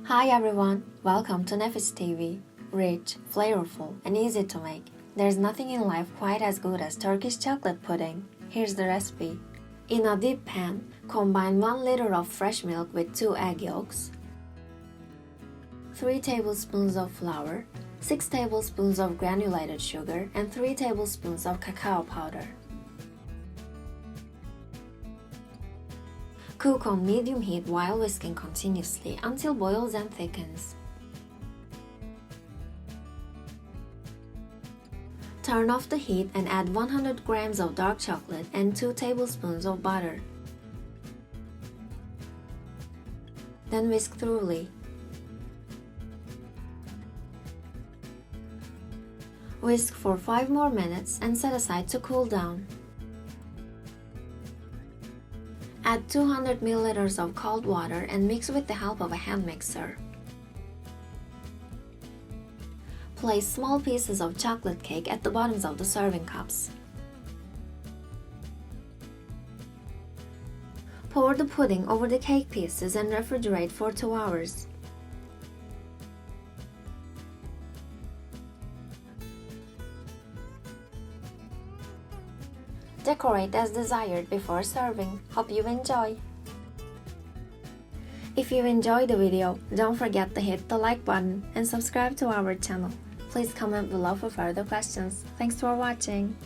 Hi everyone, welcome to Nefis TV. Rich, flavorful, and easy to make. There's nothing in life quite as good as Turkish chocolate pudding. Here's the recipe. In a deep pan, combine 1 liter of fresh milk with 2 egg yolks, 3 tablespoons of flour, 6 tablespoons of granulated sugar, and 3 tablespoons of cacao powder. Cook on medium heat while whisking continuously until boils and thickens. Turn off the heat and add 100 grams of dark chocolate and 2 tablespoons of butter. Then whisk thoroughly. Whisk for 5 more minutes and set aside to cool down. Add 200 ml of cold water and mix with the help of a hand mixer. Place small pieces of chocolate cake at the bottoms of the serving cups. Pour the pudding over the cake pieces and refrigerate for 2 hours. Decorate as desired before serving. Hope you enjoy! If you enjoyed the video, don't forget to hit the like button and subscribe to our channel. Please comment below for further questions. Thanks for watching!